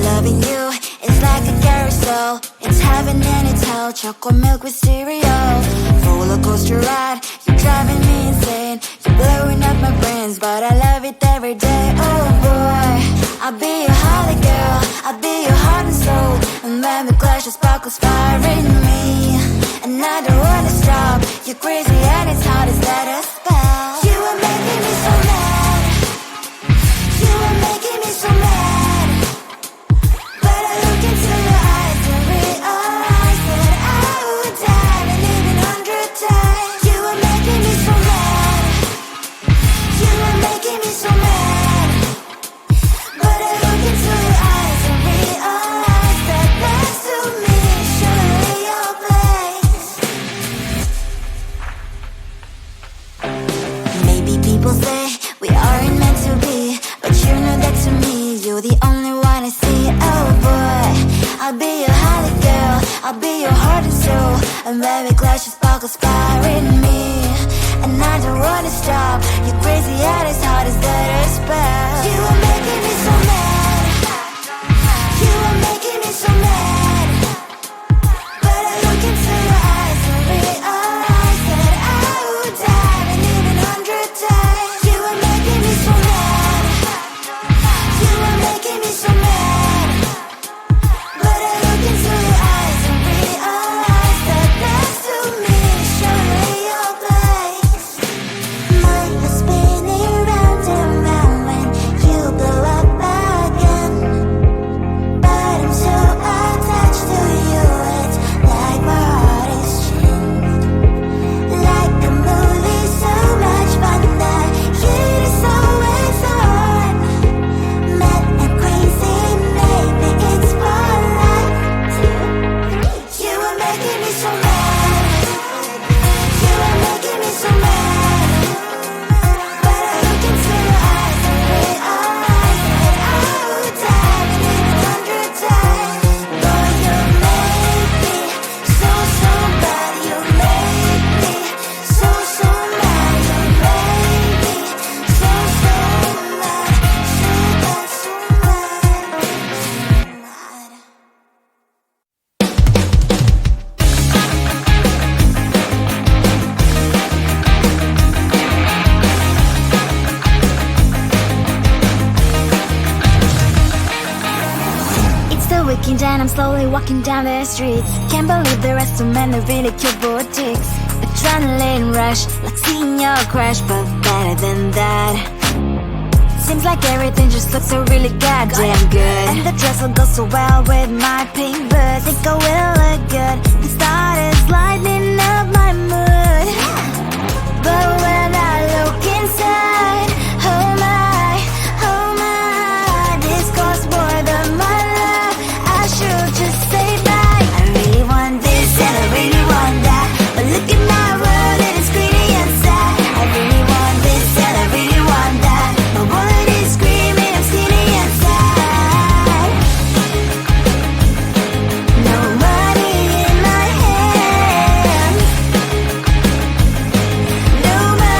Loving you is like a carousel. It's heaven and it's hell. Chocolate milk with cereal. Roller coaster ride. You're driving me insane. You're blowing up my brains, but I love it every day. Oh boy, I'll be your holly girl. I'll be your heart and soul. And when we clash, the sparkles fire in me. And I don't wanna stop. You're crazy and it's hard as let us spell. You are making me so mad. You are making me so mad. But I look into your eyes and realize that I would die and even 100 times. You are making me so mad. You are making me so mad. But I look into your eyes and realize that next to me is surely your place. Maybe people say we aren't meant to be, but you know that to me you're the only one I see. Oh boy, I'll be your holly girl. I'll be your heart and soul. And when we clash, the sparkles fire in me. And I don't wanna stop. You're crazy and as hard as that a spell. You are making me so mad. You are making me so mad. But I look into your eyes and realize that I would die and even 100 times. You are making me so mad. You are making me so mad. But I look into your eyes and realize that next to me is surely your place. Mind was spinning round and round when you blow up again. But I'm so attached to you, it's like my heart is chained. Like a movie, so much fun that it is always on. Mad and crazy, maybe it's for life. 2, 3. You are making me so mad. You are making me so mad. But I look into your eyes and realize that I would die and even 100 times. Boy, you make me so, so bad. You make me so, so mad. You make me so, so mad. So bad, so mad, so mad. It's the weekend and I'm slowly walking down the streets. Can't believe there are so many really cute boutiques. Adrenaline rush, like seeing your crush, but better than that. Seems like everything just looks so really goddamn good. And the dress will go so well with my pink boots. Think I will look good. The start is lighting up my mood. But when I look inside, oh my, this costs more than my love. I should just say bye. I really want this and I really want that, but look at my world and it's greedy and sad. I really want this and I really want that. My wallet is screaming, I'm skinny and sad. No money in my hand. No money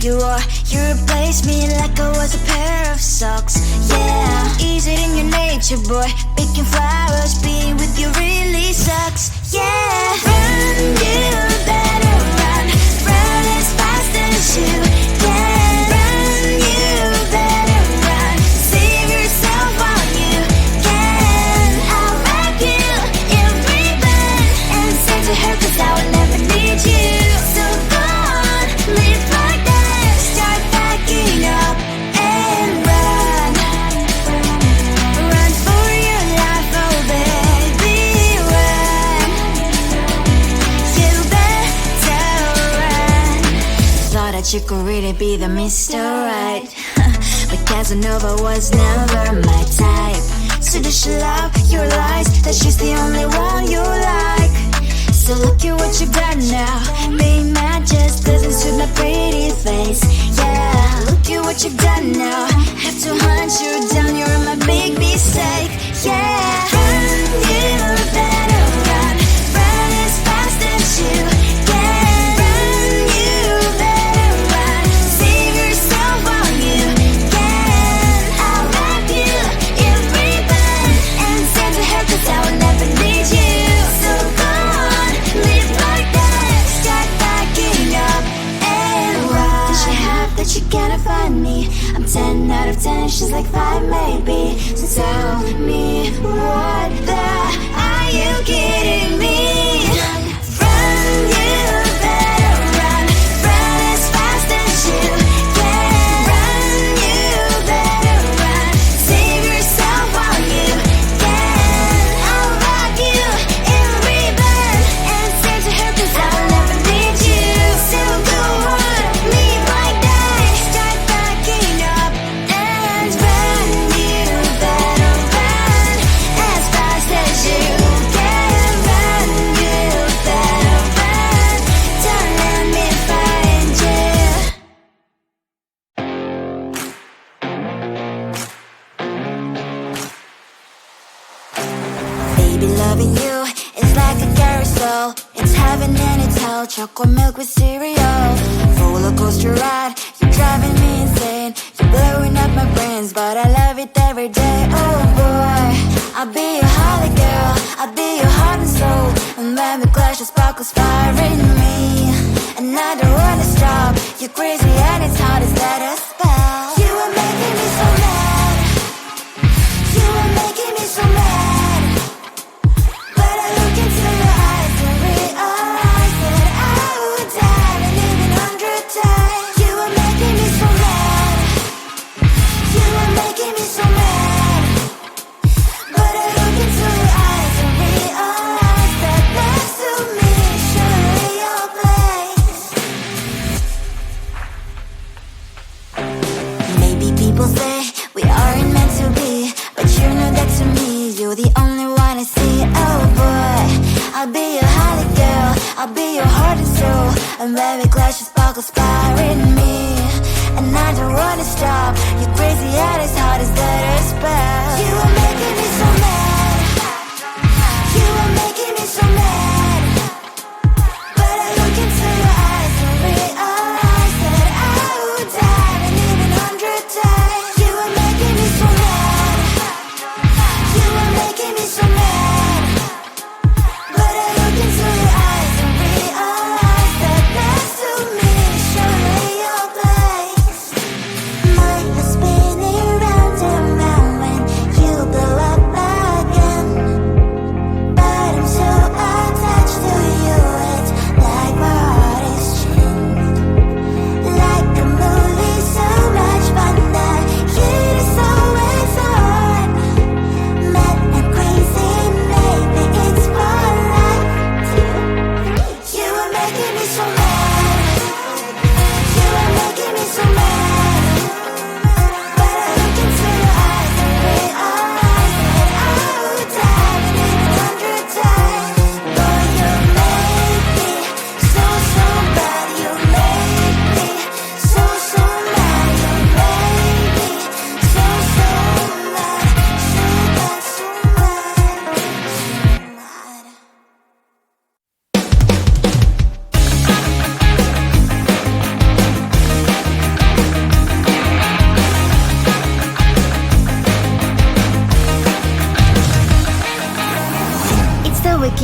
you are. You replace me like I was a pair of socks. Yeah, is it in your nature, boy? Picking flowers, being with you really sucks. Yeah, run, you better run. Run as fast as you can. Run, you better run. Save yourself while you can. I'll wrap you in ribbon and send to her 'cause I will never need you. So go on, live like that. Start backing up and run. Run for your life, oh baby, run. You better run. Thought that you could really be the Mr. Right. But Casanova was never my type. So does she love your lies? That she's the only one you like. So look at what you got now. Being mad just doesn't suit my pretty face. Yeah, look at what you got now. Have to hunt you down, you're my big mistake. Yeah, run, you better run. Run as fast as you can. Run, you better run. Save yourself while you can. I'll wrap you in ribbon and send to her 'cause I will never need you. So go on, live like that. Start backing up and run. Does she have that you cannot find me? I'm 10 out of 10, she's like 5 maybe. So tell me, what the are you kidding me? Run, you better run. Run as fast as you can. Run, you better run. Save yourself while you can. I'll wrap you in ribbon and send to her 'cause I will never need you. So go on, live like that. Start backing up and run. You better run as fast as you can. Run, you better run. Don't let me find you. Baby, loving you is like a carousel. It's heaven and it's hell. Chocolate milk with cereal. Roller coaster ride, you're driving me insane. You're blowing up my brains, but I love it every day. Oh boy, I'll be your holly girl. I'll be your heart and soul. And when we clash, the sparkles fire in me. And I don't wanna stop. You're crazy and it's hard as let us spell. You are making me so mad. You are making me so mad. But I look into your eyes and realize that I would die and even 100 times. You are making me so mad. You are making me so mad. But I look into your eyes and realize that next to me is surely your place. Maybe people say we aren't meant to be, but you know that to me, you're the only one I see. Oh boy, I'll be your holly girl. I'll be your heart and soul. And when we clash, the sparkles fire in me. And I don't wanna stop. You're crazy and as hard as let her spell. You are making me so mad. You are making me so mad. But I look into your eyes and realize that I would die and even 100 times. You are making me so mad. You are making me so mad. But I look into your eyes and realize that next to me is surely your place. Mind is spinning round.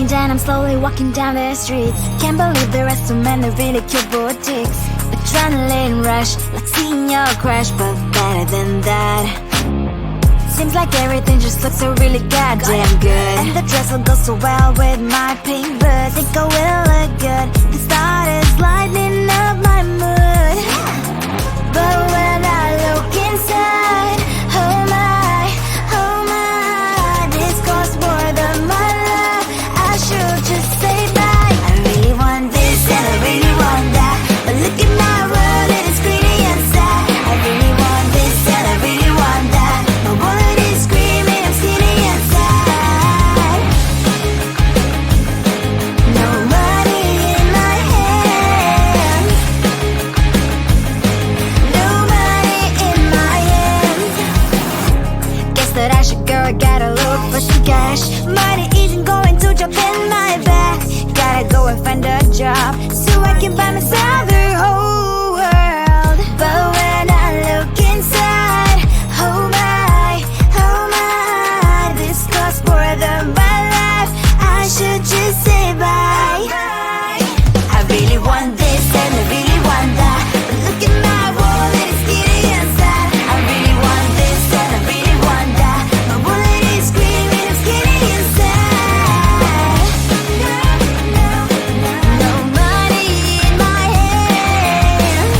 weekend and I'm slowly walking down the streets. Can't believe there are so many really cute boutiques. Adrenaline rush, like seeing your crush, but better than that. Seems like everything just looks so really goddamn good. And the dress will go so well with my pink boots. Think I will look good. The thought is lighting up my mood. But when I look inside, oh my, this costs more than my life. I should just say bye. I really want this and I really want that, but look at my world, it is pretty inside. I really want this and I really want that. My wallet is screaming, I'm skinny inside. No money in my hand. No money in my hand. Guess that I should go, I gotta look for some cash. Money isn't going to drop in my bag. Gotta go and find a job so I can buy myself the whole world. But when I look inside, oh my, this costs more than my life. I should just say bye. I really want this and I really want that, but look at my wallet, it's getting inside. I really want this and I really want that. My wallet is screaming, it's getting inside. No money in my hand.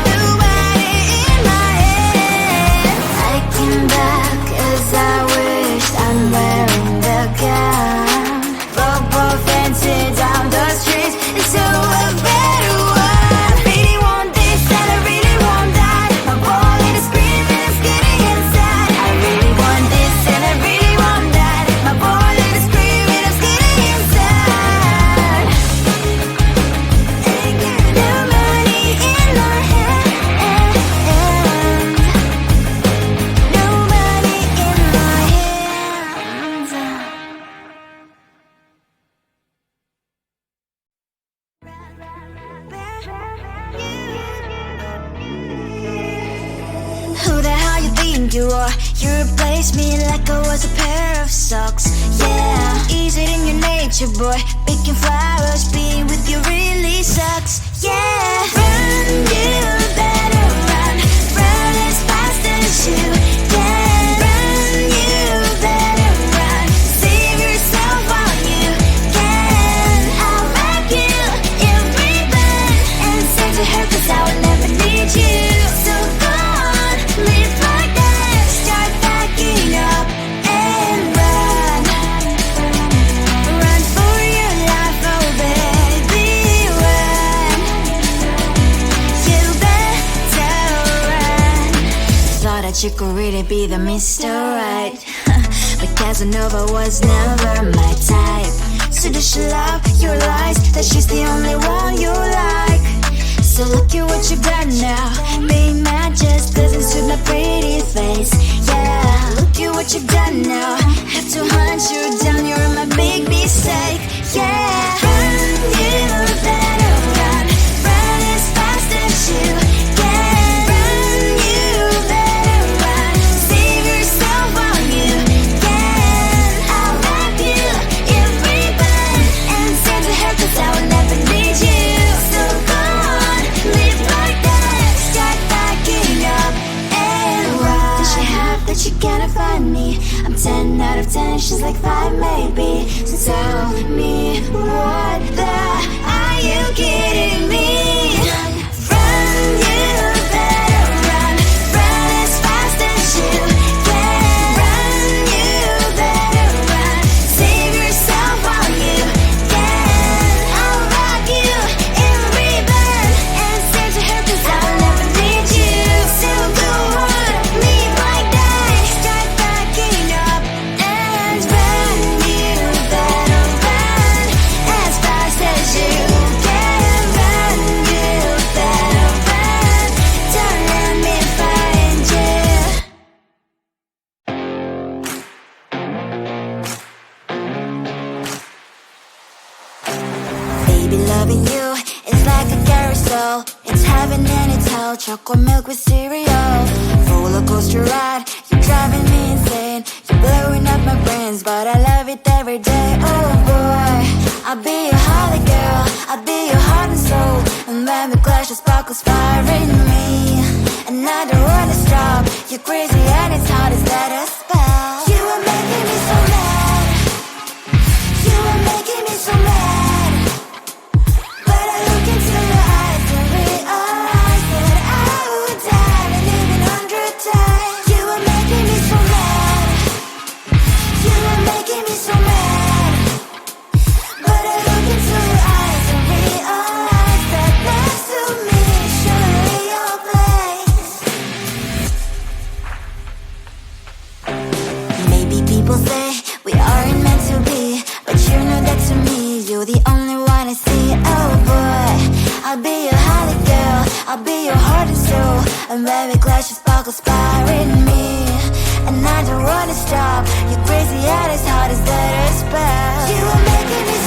No money in my hand. I came back as I wished. I'm wearing the gown. Both dancing down the streets into a better one. I really want this and I really want that. My wallet is screaming, it's getting inside. I really want this and I really want that. My wallet is screaming, it's getting inside. No money in my hand. No money in my hand. Who the hell you think you are? You replaced me like I was a pair of socks. Yeah, is it in your nature, boy? Picking flowers, being with you really sucks. Yeah, run, you better run. Run as fast as you can. Run, you better run. Save yourself while you can. I'll wrap you in ribbon and send to her, 'cause I will never need you. So go on, live like that. Start backing up and run. Run for your life, oh baby, run. You better run. Thought that you could really be the Mr. Right, but Casanova was never my type. So does she love your lies, that she's the only one you like? So look at what you've done now. Being mad just doesn't suit my pretty face. Yeah, look at what you've done now. Have to hunt you down, you're my big mistake. Yeah, run, you better run. Run as fast as you can. Run, you better run. Save yourself while you can. I'll wrap you in ribbon and send to her, 'cause I will never need you. So go on, live like that. Start backing up and run. Does she have that you cannot find me? I'm 10 out of 10, she's like 5 maybe. So tell me, what the, are you kidding me? Run, you better run. Run as fast as you can. Run, you better run. Save yourself while you can. I'll wrap you in ribbon and send to her, 'cause I will never need you. So go on, live like that. Start backing up and run. You better run as fast as you can. Run, you better run. Don't let me find you. Baby, loving you is like a carousel. It's heaven and it's hell. Chocolate milk with cereal. Roller coaster ride, you're driving me insane. You're blowing up my brains, but I love it every day. Oh boy, I'll be your holly girl, I'll be your heart and soul. And when we clash, the sparkles fire in me. And I don't wanna stop. You're crazy and it's hard as that a spell. You are making me so mad. You are making me so mad. But I look into your eyes and realize that I would die and even 100 times. You are making me so mad. You are making me so mad. But I look into your eyes and realize that next to me is surely your place. Maybe people say we aren't meant to be, but you know that to me you're the only one I see. Oh boy, I'll be your holly girl, I'll be your heart and soul. And when we clash, the sparkles fire in me. And I don't wanna stop. You're crazy and as hard as that a spell. You are making me